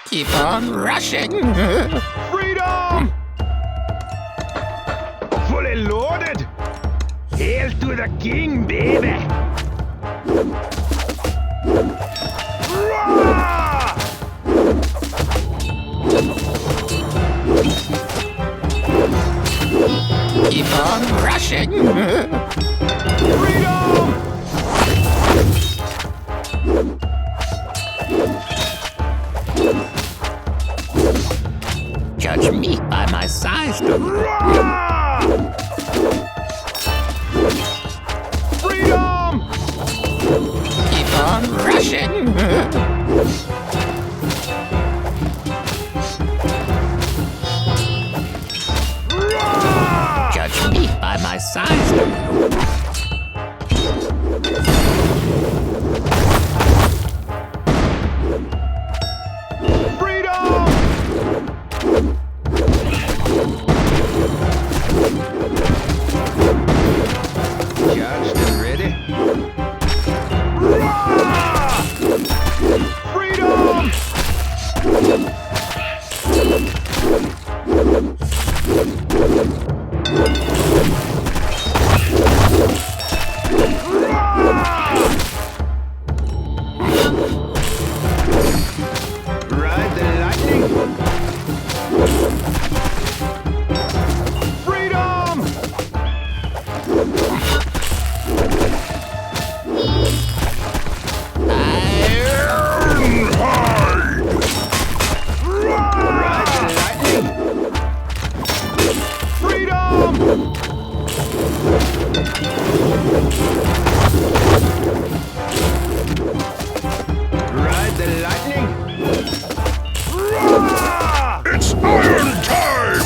Keep on rushing. Freedom! Fully loaded! Hail to the king, baby! Roar! Keep on rushing. Freedom! Judge me by my size, don't you? Roar! Freedom! Keep on rushing. Roar! Judge me by my size, don't you? Freedom! Judged and ready. Roar! Freedom! Ride the lightning. Freedom! Ride the lightning. Freedom! Ride the lightning. Roar! It's iron time!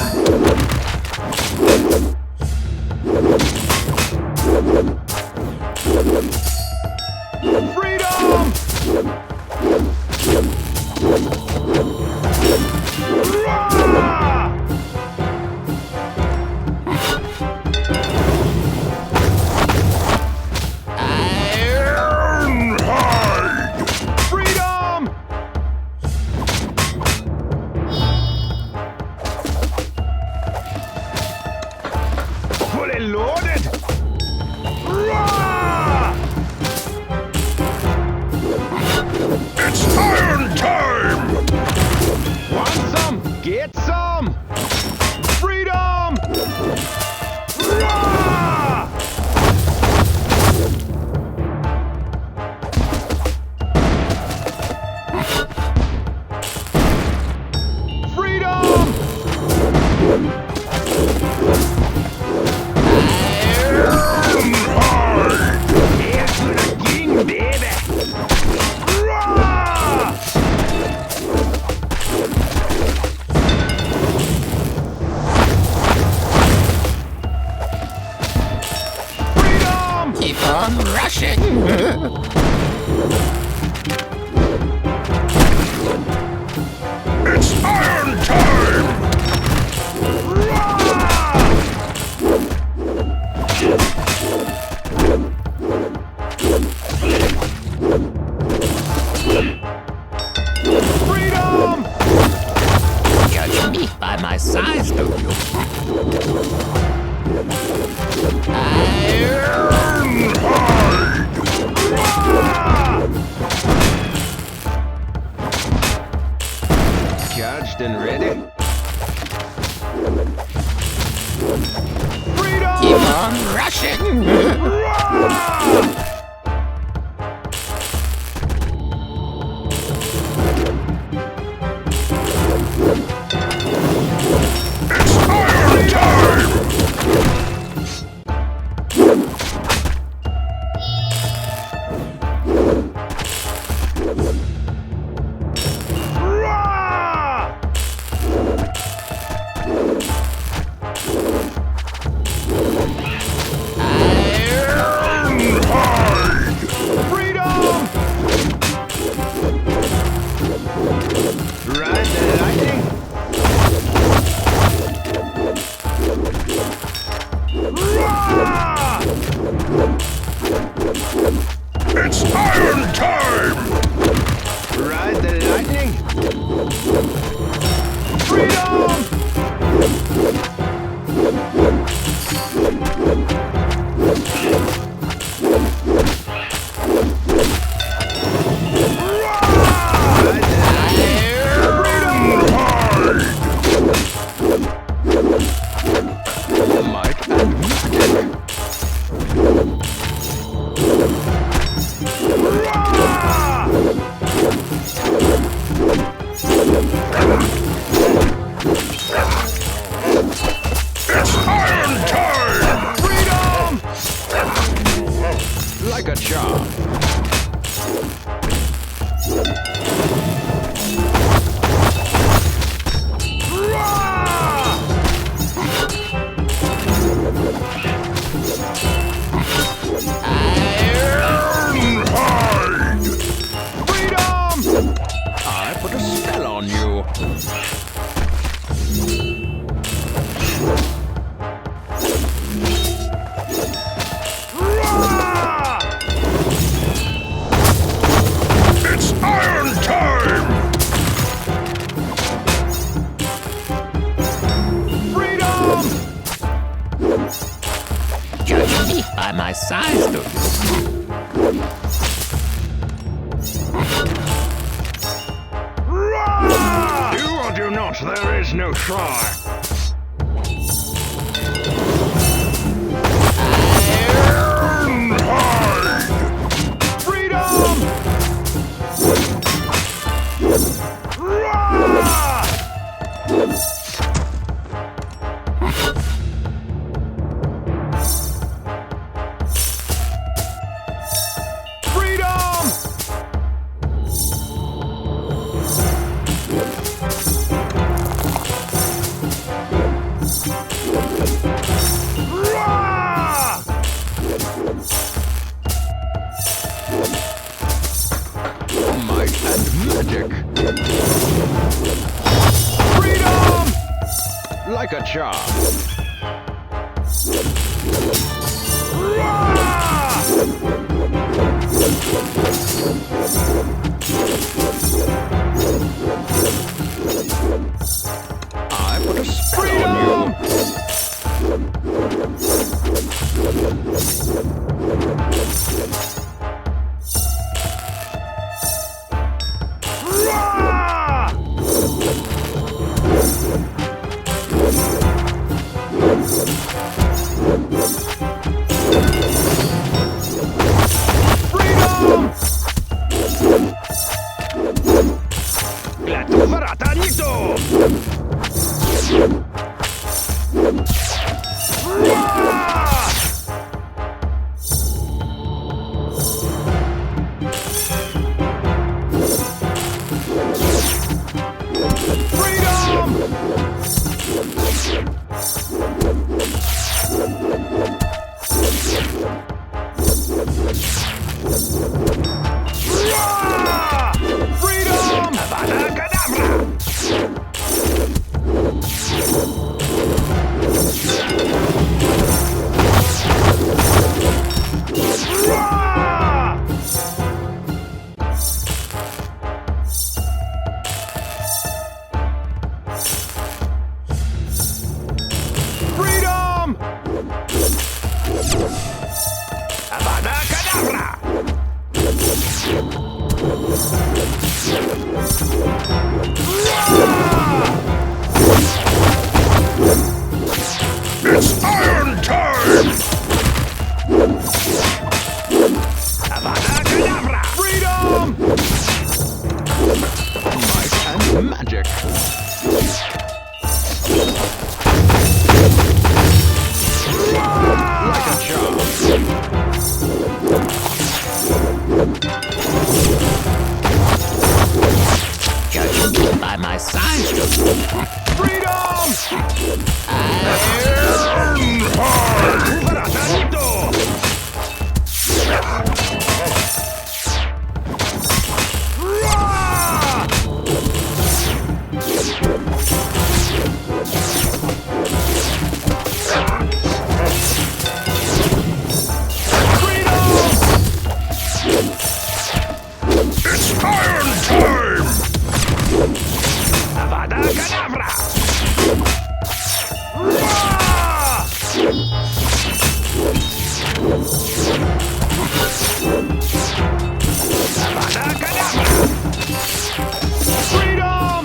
Freedom! Roar! Ironhide! Freedom! Fully loaded! Roar! It's iron time! Want some? Get some! Freedom! Roar! Freedom! Hail to the king, baby! Roar! Freedom! Keep on rushing. It's iron time! Freedom! Judge me by my size, don't you? Judged and ready. Freedom! Keep on rushing. It's iron time! Roar! Ironhide! Freedom! Ride the lightning. Roar! It's iron time! Ride the lightning. like a charm. Freedom! I put a spell on you. It's iron time! Freedom! Judge me by my size, do Do or do not, there is no try. Freedom! Freedom! Might and magic. Freedom! Like a charm. I put a spell on you. Freedom! Glato Varatanito! Freedom! Avada Kedavra! Freedom! Avada Kedavra! It's iron time! Avada Kedavra! Freedom! Might and magic. Like a charm. Judge me by my size, do Freedom! Varatanito! It's iron time! Avada Kedavra! Avada Kedavra! Freedom!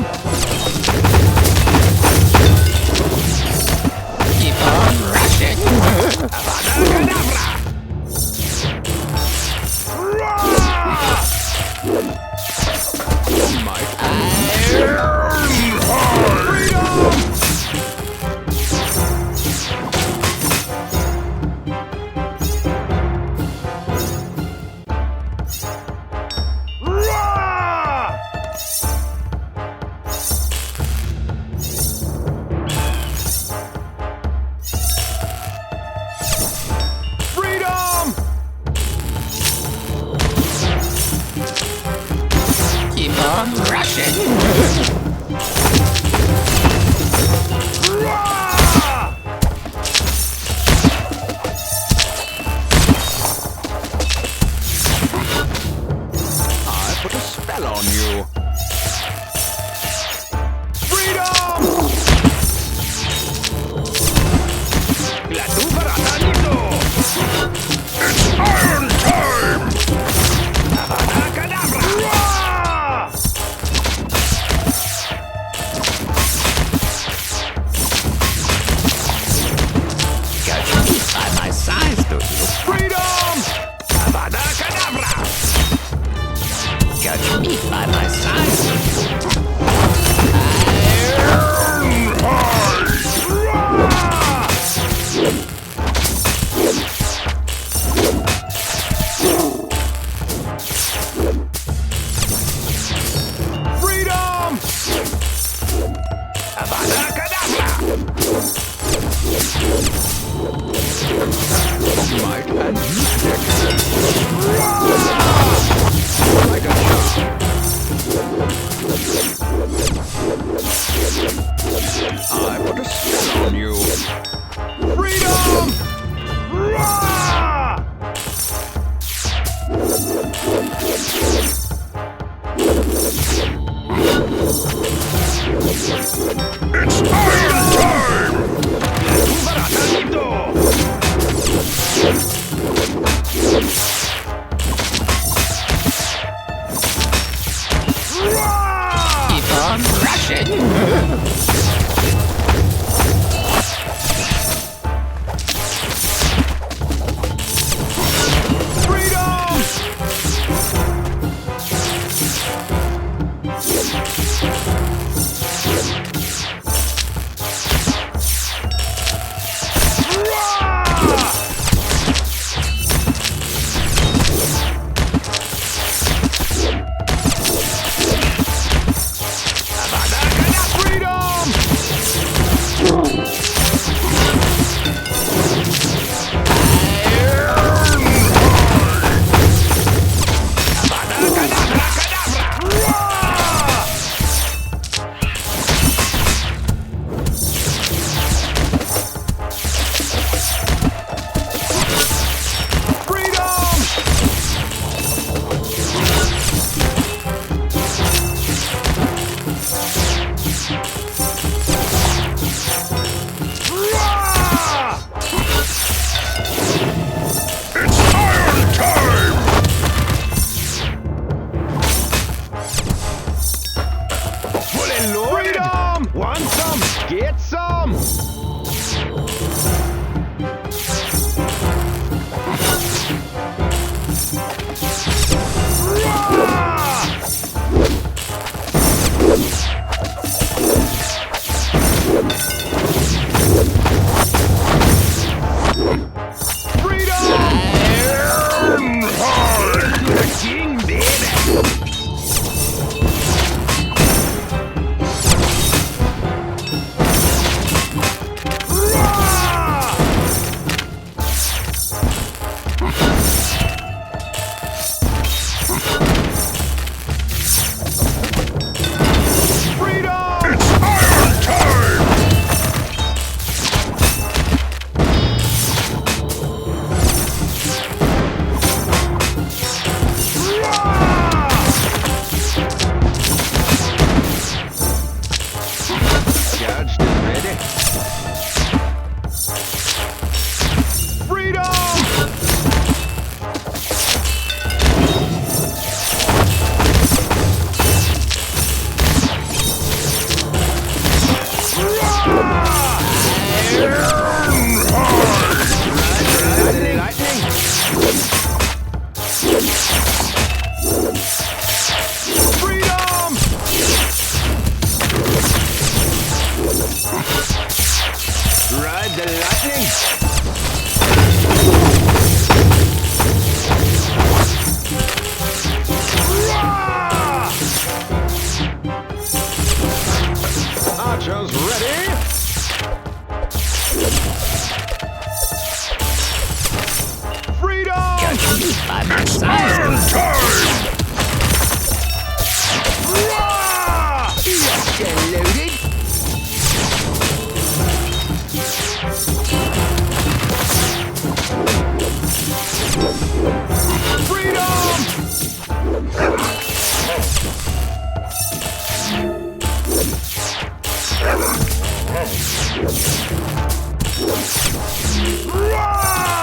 keep on rushing. Avada Kedavra! I'm rushing. I put a spell on you. Freedom! La Tuparatanido! It's iron time! Avada Kedavra!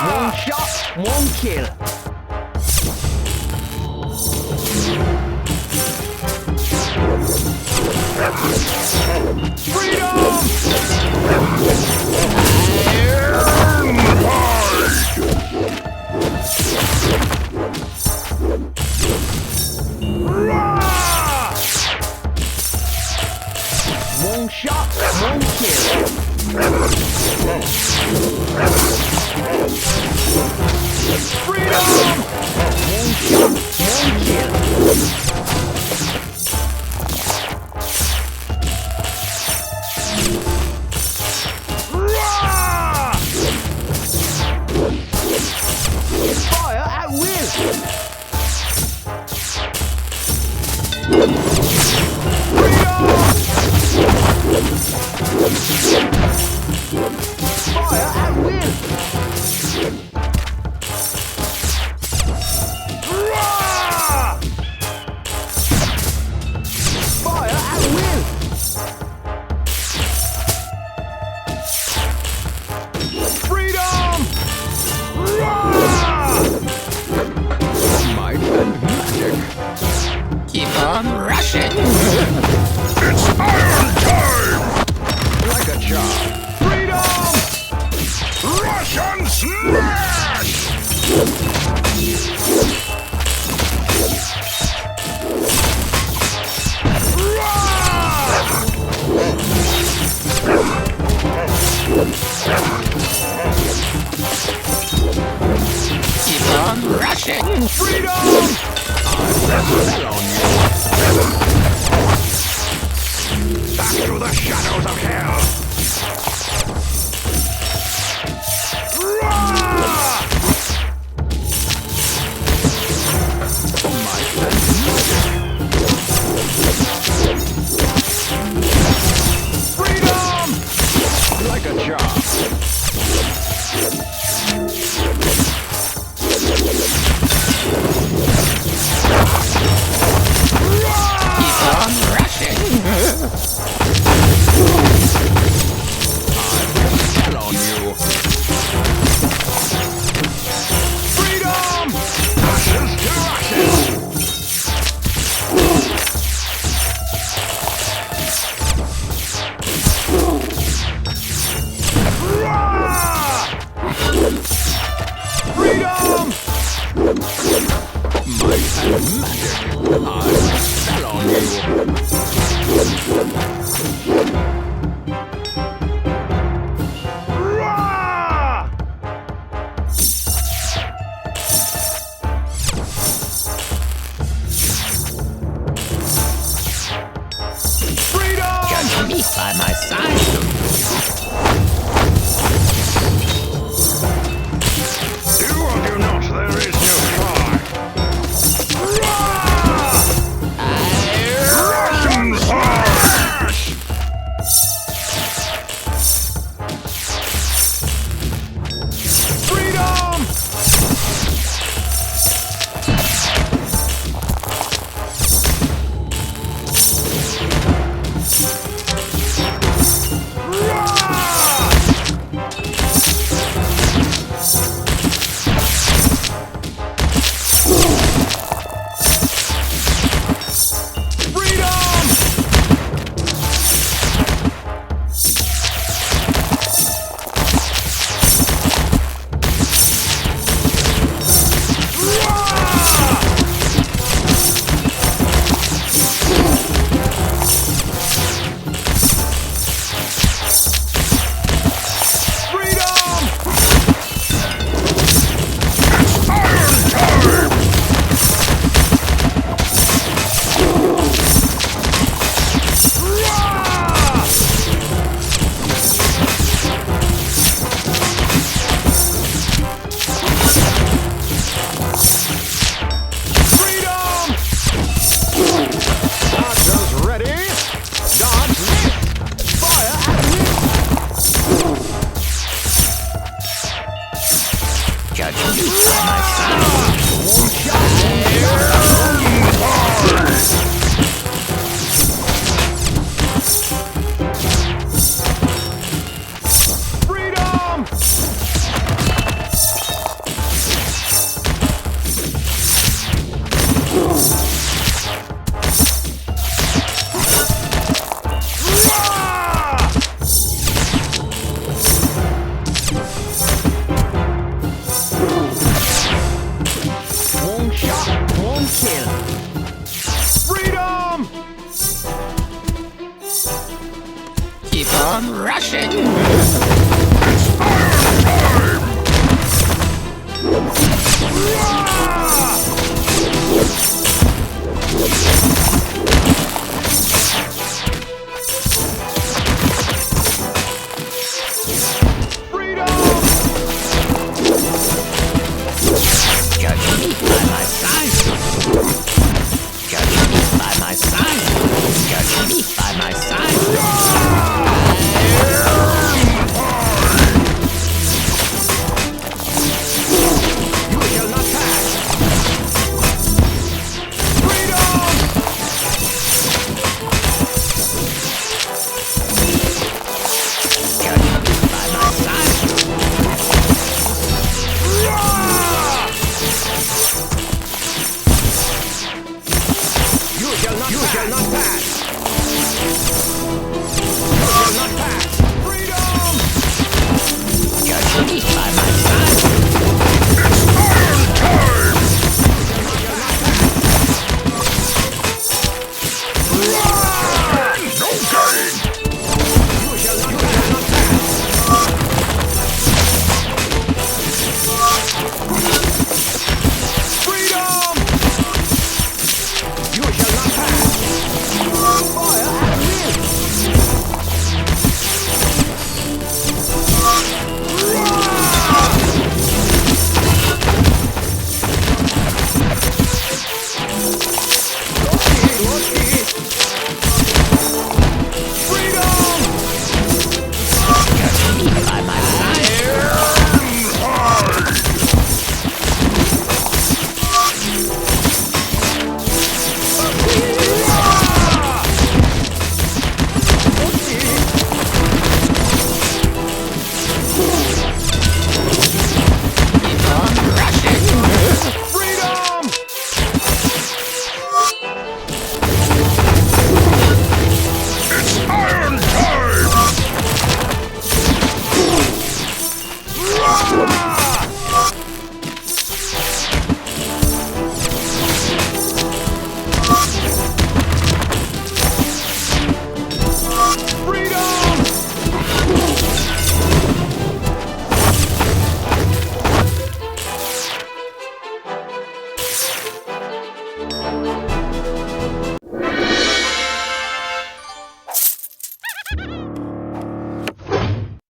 One shot, one kill. One shot, one kill. Freedom! One shot, one kill. Fire at will. Fire at will. Fire at will. Freedom! Might and magic. Keep on rushing. It's iron time! Like a charm. Freedom! Russian smash! Keep on rushing. Freedom! Fell on you. Back through the shadows of hell! Freedom! Like a charm. Keep on rushing. Fell on you. Freedom! Ashes to ashes! Freedom! Might and magic. I fell on you. Just me by my side. Do or do not, there is no far. Russian smash! crushing